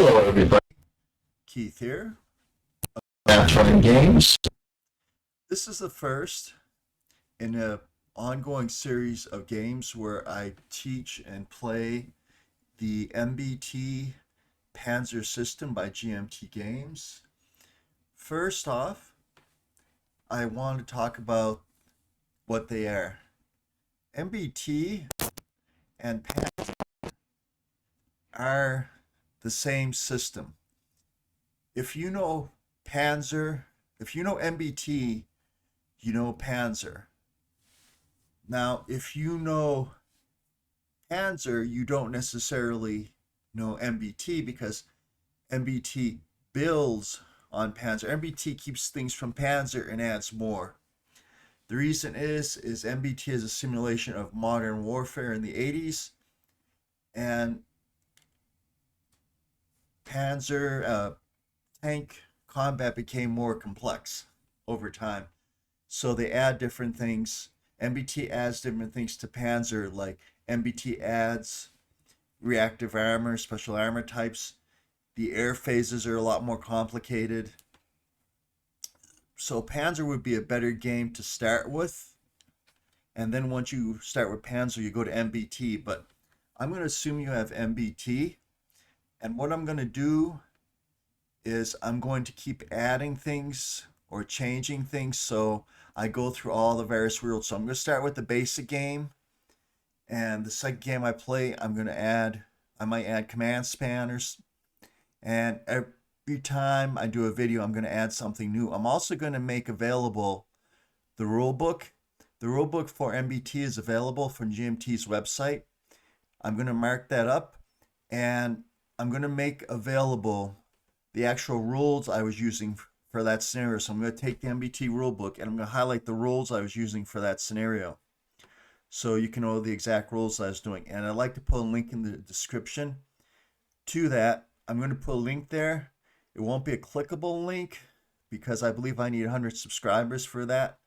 Hello, everybody. Keith here. Running games. This is the first in a ongoing series of games where I teach and play the MBT Panzer system by GMT Games. First off, I want to talk about what they are. MBT and Panzer are the same system. If you know Panzer, if you know MBT, you know Panzer. Now, if you know Panzer, you don't necessarily know MBT because MBT builds on Panzer. MBT keeps things from Panzer and adds more. The reason is MBT is a simulation of modern warfare in the 80s, and Panzer tank combat became more complex over time. So they add different things. MBT adds different things to Panzer, like MBT adds reactive armor, special armor types. The air phases are a lot more complicated. So Panzer would be a better game to start with. And then once you start with Panzer, you go to MBT. But I'm going to assume you have MBT. And what I'm going to do is I'm going to keep adding things or changing things. So I go through all the various rules. So I'm going to start with the basic game. And the second game I play, I might add command spanners. And every time I do a video, I'm going to add something new. I'm also going to make available the rule book. The rule book for MBT is available from GMT's website. I'm going to mark that up, and I'm going to make available the actual rules I was using for that scenario. So I'm going to take the MBT rule book and I'm going to highlight the rules I was using for that scenario, so you can know the exact rules I was doing. And I'd like to put a link in the description to that. I'm going to put a link there. It won't be a clickable link because I believe I need 100 subscribers for that.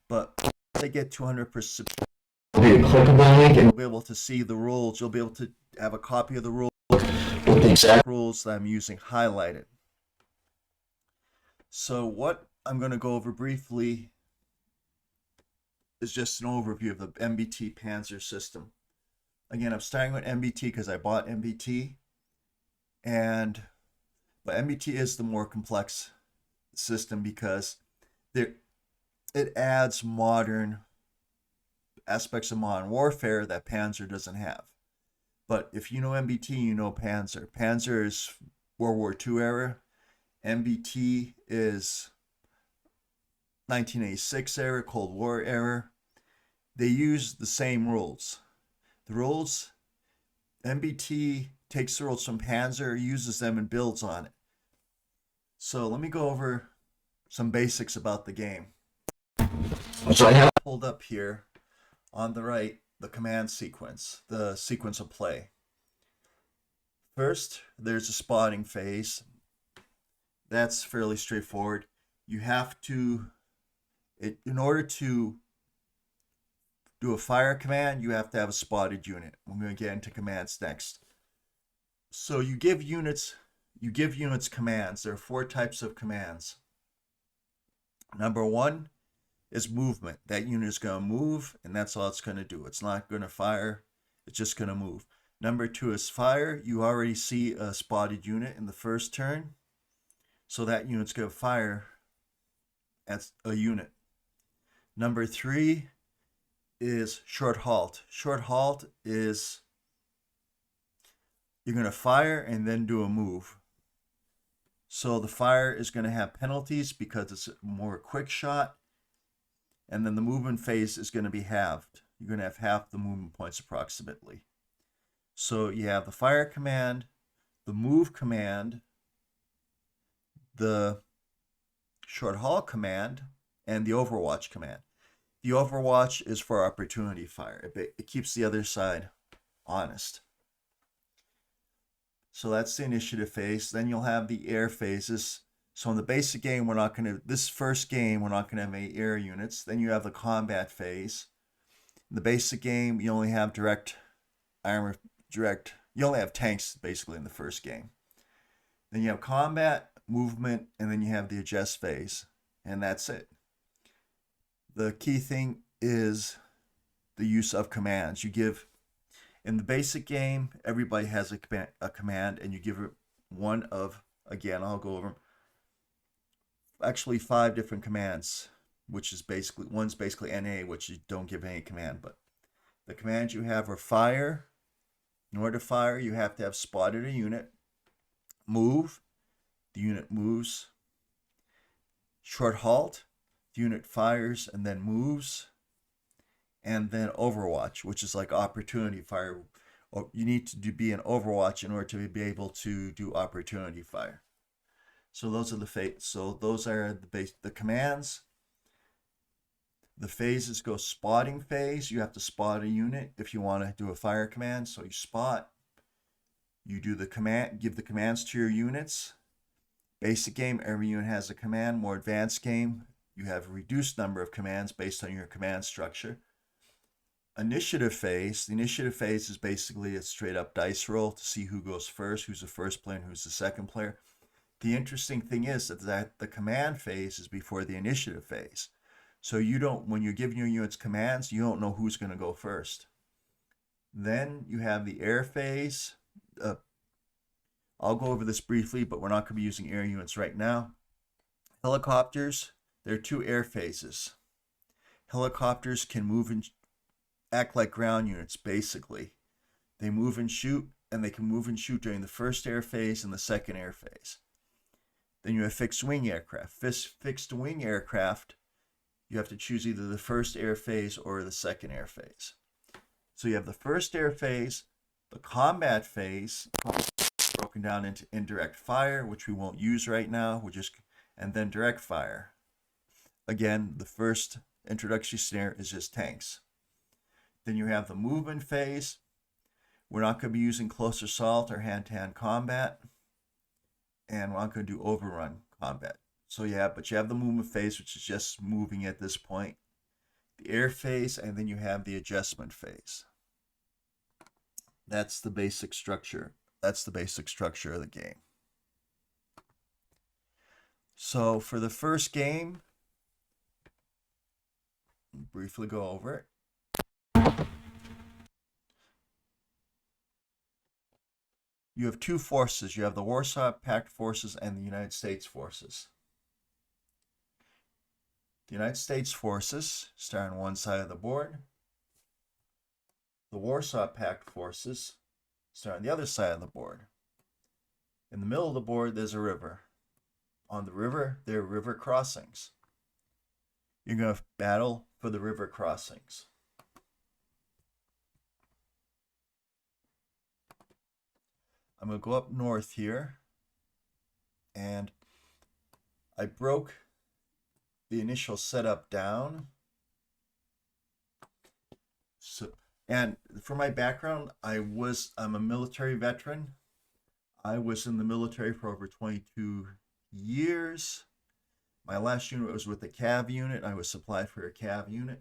But once I get 200 subscribers, It'll be a clickable link, and you'll be able to see the rules. You'll be able to have a copy of the rules with the exact rules that I'm using highlighted. So what I'm going to go over briefly is just an overview of the MBT Panzer system. Again, I'm starting with MBT because I bought MBT, but MBT is the more complex system because it adds modern aspects of modern warfare that Panzer doesn't have. But if you know MBT, you know Panzer. Panzer is World War II era. MBT is 1986 era, Cold War era. They use the same rules. The rules, MBT takes the rules from Panzer, uses them, and builds on it. So let me go over some basics about the game. so I have Pulled up here on the right the command sequence, the sequence of play. First, there's a spotting phase. That's fairly straightforward. You have to, in order to do a fire command, you have to have a spotted unit. I'm going to get into commands next. So you give units commands. There are 4 types of commands. Number 1 is movement. That unit is going to move, and that's all it's going to do. It's not going to fire. It's just going to move. Number 2 is fire. You already see a spotted unit in the first turn, so that unit's going to fire as a unit. Number 3 is short halt. Short halt is you're going to fire and then do a move. So the fire is going to have penalties because it's a more quick shot, and then the movement phase is going to be halved. You're going to have half the movement points approximately. So you have the fire command, the move command, the short haul command, and the overwatch command. The overwatch is for opportunity fire. It keeps the other side honest. So that's the initiative phase. Then you'll have the air phases. So in the basic game, this first game, we're not going to have any air units. Then you have the combat phase. In the basic game, you only have you only have tanks basically in the first game. Then you have combat, movement, and then you have the adjust phase. And that's it. The key thing is the use of commands. You give, in the basic game, everybody has a command, and you give it one of, again, I'll go over them, actually 5 different commands, which is basically, one's basically NA, which you don't give any command, but the commands you have are fire. In order to fire, you have to have spotted a unit. Move, the unit moves. Short halt, the unit fires and then moves. And then overwatch, which is like opportunity fire. You need to be in overwatch in order to be able to do opportunity fire. So those are the commands. The phases go spotting phase. You have to spot a unit if you want to do a fire command. So you spot, you do the command, give the commands to your units. Basic game, every unit has a command. More advanced game, you have a reduced number of commands based on your command structure. Initiative phase, the initiative phase is basically a straight up dice roll to see who goes first, who's the first player, and who's the second player. The interesting thing is that the command phase is before the initiative phase. So you don't, when you're giving your units commands, you don't know who's going to go first. Then you have the air phase. I'll go over this briefly, but we're not going to be using air units right now. Helicopters, there are 2 air phases. Helicopters can move and act like ground units, basically. They move and shoot, and they can move and shoot during the first air phase and the second air phase. Then you have fixed wing aircraft. Fixed wing aircraft, you have to choose either the first air phase or the second air phase. So you have the first air phase, the combat phase, broken down into indirect fire, which we won't use right now, and then direct fire. Again, the first introductory scenario is just tanks. Then you have the movement phase. We're not going to be using close assault or hand-to-hand combat, and we're not going to do overrun combat. So but you have the movement phase, which is just moving at this point, the air phase, and then you have the adjustment phase. That's the basic structure. That's the basic structure of the game. So for the first game, I'll briefly go over it. You have 2 forces. You have the Warsaw Pact forces and the United States forces. The United States forces start on one side of the board. The Warsaw Pact forces start on the other side of the board. In the middle of the board, there's a river. On the river, there are river crossings. You're going to battle for the river crossings. I'm going to go up north here, and I broke the initial setup down. So, and for my background, I'm a military veteran. I was in the military for over 22 years. My last unit was with the CAV unit. I was supplied for a CAV unit.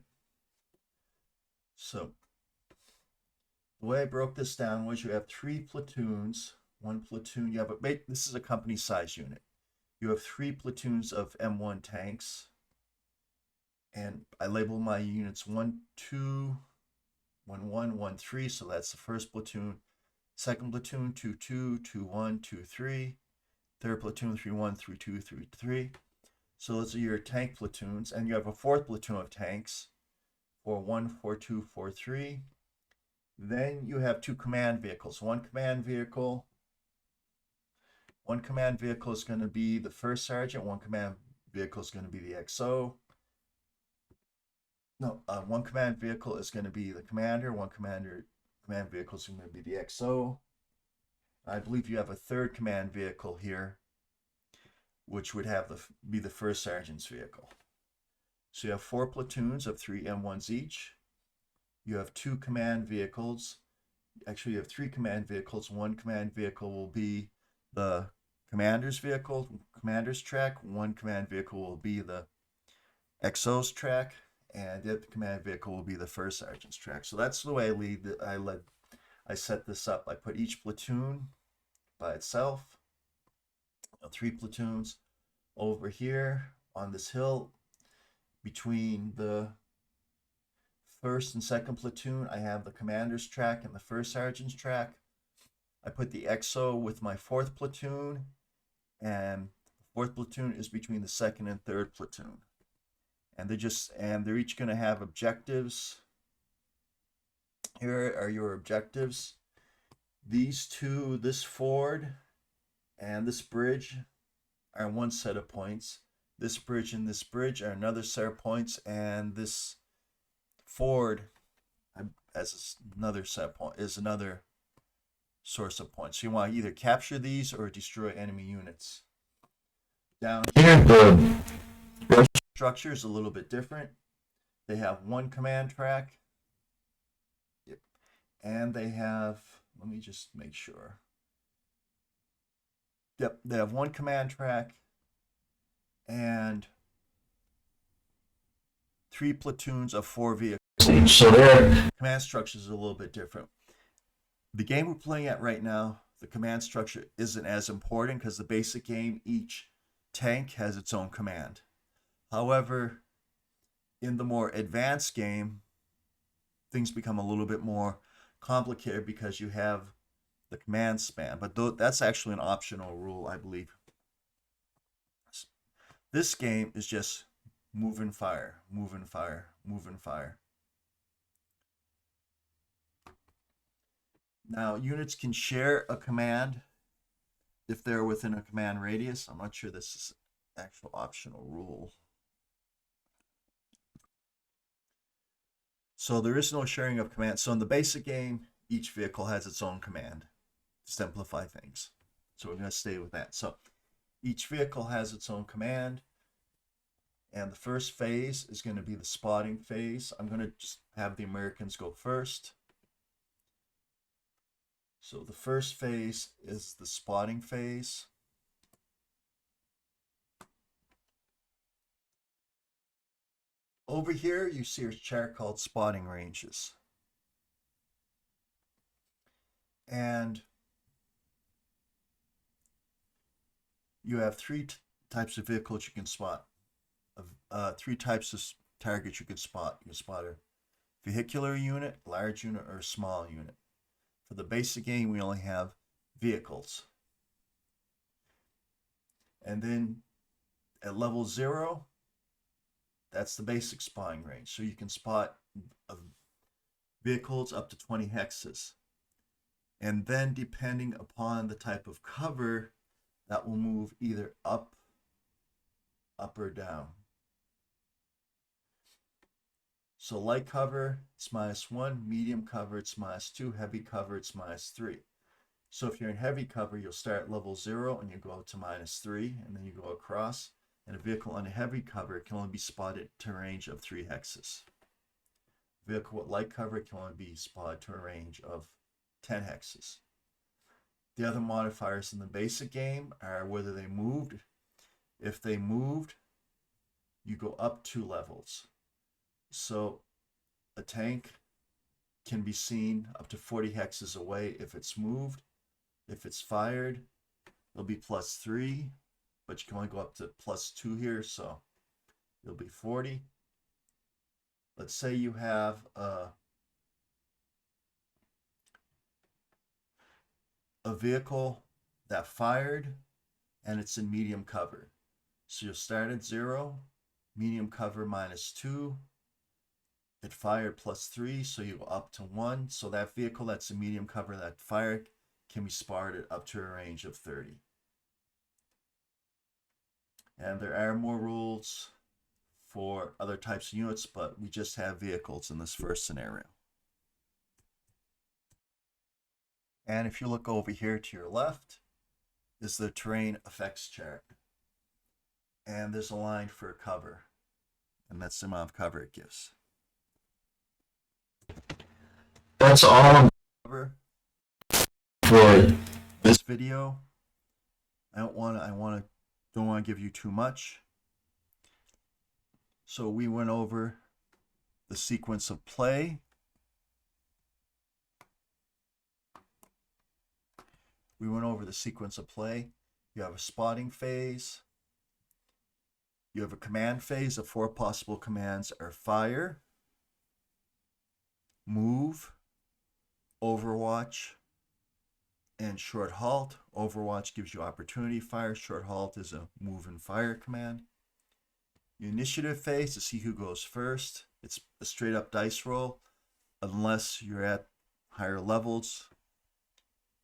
So the way I broke this down was you have 3 platoons. One platoon, this is a company size unit. You have 3 platoons of M1 tanks. And I label my units 1, 2, 1, 1, 1, 3. So that's the first platoon. Second platoon, 2, 2, 2, 1, 2, 3. Third platoon, 3, 1, 3, 2, 3, 3. So those are your tank platoons. And you have a 4th platoon of tanks. 4, 1, 4, 2, 4, 3. Then you have 2 command vehicles. One command vehicle is going to be the first sergeant. One command vehicle is going to be the XO. No, one command vehicle is going to be the commander. One command vehicle is going to be the XO. I believe you have a 3rd command vehicle here, which would be the first sergeant's vehicle. So you have 4 platoons of 3 M1s each. You have 2 command vehicles. Actually, you have 3 command vehicles. One command vehicle will be the commander's vehicle, commander's track. One command vehicle will be the XO's track, and the other command vehicle will be the first sergeant's track. So that's the way I set this up. I put each platoon by itself. 3 platoons. Over here on this hill, between the 1st and 2nd platoon, I have the commander's track and the 1st sergeant's track. I put the XO with my 4th platoon, and the 4th platoon is between the 2nd and 3rd platoon. And they're each going to have objectives. Here are your objectives. These two, this ford and this bridge, are one set of points. This bridge and this bridge are another set of points, and this ford as another set of points is another source of points. So you want to either capture these or destroy enemy units. Down here, the structure is a little bit different. They have one command track. Yep. And they have, let me just make sure. Yep, they have one command track and 3 platoons of 4 vehicles. So their Command structure is a little bit different. The game we're playing at right now, the command structure isn't as important because the basic game, each tank has its own command. However, in the more advanced game, things become a little bit more complicated because you have the command span, but that's actually an optional rule, I believe. This game is just move and fire, move and fire, move and fire. Now, units can share a command if they're within a command radius. I'm not sure this is an actual optional rule. So there is no sharing of commands. So in the basic game, each vehicle has its own command to simplify things. So we're going to stay with that. So each vehicle has its own command. And the first phase is going to be the spotting phase. I'm going to just have the Americans go first. So the first phase is the spotting phase. Over here, you see a chart called spotting ranges. And you have 3 types of vehicles you can spot. 3 types of targets you can spot. You can spot a vehicular unit, large unit, or a small unit. For the basic game, we only have vehicles. And then at level 0, that's the basic spotting range. So you can spot vehicles up to 20 hexes. And then depending upon the type of cover, that will move either up or down. So light cover, it's -1, medium cover, it's -2, heavy cover, it's -3. So if you're in heavy cover, you'll start at level 0 and you go up to -3, and then you go across. And a vehicle under heavy cover can only be spotted to a range of 3 hexes. A vehicle with light cover can only be spotted to a range of 10 hexes. The other modifiers in the basic game are whether they moved. If they moved, you go up 2 levels. So a tank can be seen up to 40 hexes away if it's moved. If it's fired, it'll be +3, but you can only go up to +2 here, so it'll be 40. Let's say you have a vehicle that fired and it's in medium cover. So you'll start at 0, medium cover -2. It fired +3, so you go up to 1. So that vehicle that's in medium cover that fired can be spotted up to a range of 30. And there are more rules for other types of units, but we just have vehicles in this first scenario. And if you look over here to your left is the terrain effects chart. And there's a line for cover, and that's the amount of cover it gives. that's all Cover for this video. Don't want to give you too much. So we went over the sequence of play. You have a spotting phase. You have a command phase. The 4 possible commands are fire, move, overwatch, and short halt. Overwatch gives you opportunity fire. Short halt is a move and fire command. Your initiative phase to see who goes first. It's a straight up dice roll unless you're at higher levels.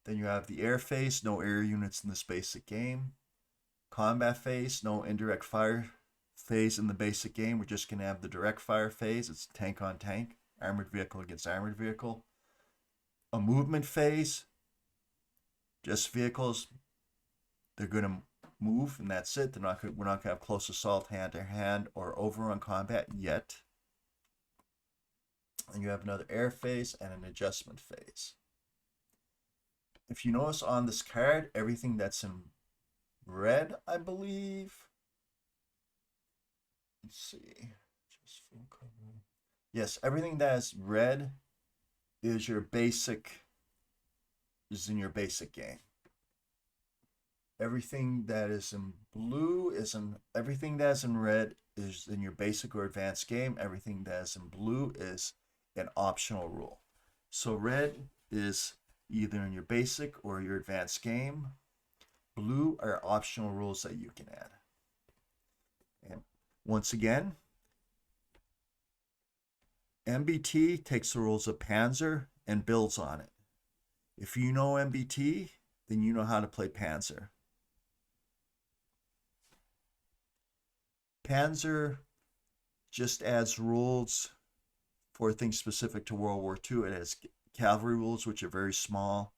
Then you have the air phase, no air units in this basic game. Combat phase, no indirect fire phase in the basic game. We're just going to have the direct fire phase. It's tank on tank, armored vehicle against armored vehicle. A movement phase, just vehicles. They're going to move and that's it. We're not going to have close assault, hand to hand, or overrun combat yet. And you have another air phase and an adjustment phase. If you notice on this card, everything that's in red, I believe. Let's see. Just full cover. Yes, everything that is red is your basic, is in your basic game. Everything that is in blue is in, everything that is in red is in your basic or advanced game. Everything that is in blue is an optional rule. So red is either in your basic or your advanced game. Blue are optional rules that you can add. And once again, MBT takes the rules of Panzer and builds on it. If you know MBT, then you know how to play Panzer. Panzer just adds rules for things specific to World War II. It has cavalry rules, which are very small,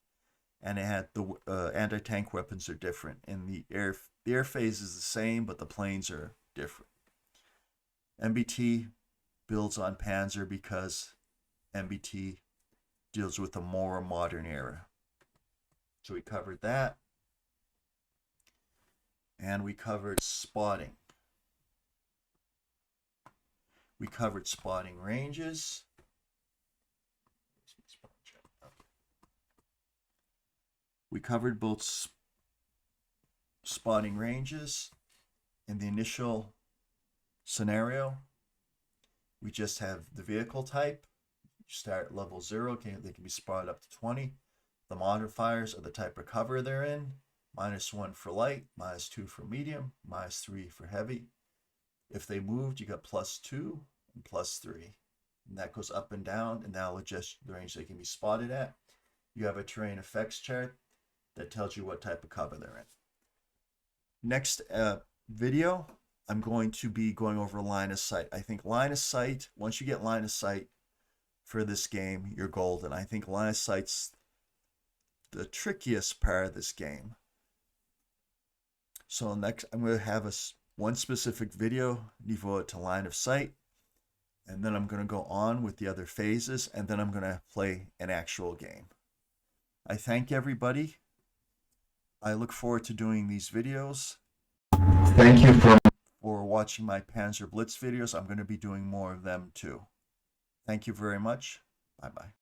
and it had the anti-tank weapons are different. And the air phase is the same, but the planes are different. MBT builds on Panzer because MBT deals with a more modern era. So we covered that. And we covered spotting. We covered spotting ranges. We covered both spotting ranges. In the initial scenario, we just have the vehicle type. You start at level 0, they can be spotted up to 20. The modifiers are the type of cover they're in. -1 for light, -2 for medium, -3 for heavy. If they moved, you got +2 and +3. And that goes up and down, and that'll adjust the range they can be spotted at. You have a terrain effects chart that tells you what type of cover they're in. Next video, I'm going to be going over line of sight. I think line of sight, once you get line of sight for this game, you're golden. I think line of sight's the trickiest part of this game. So next, I'm going to have one specific video devoted to line of sight, and then I'm going to go on with the other phases, and then I'm going to play an actual game. I thank everybody. I look forward to doing these videos. Thank you for watching my Panzer Blitz videos. I'm going to be doing more of them too. Thank you very much. Bye-bye.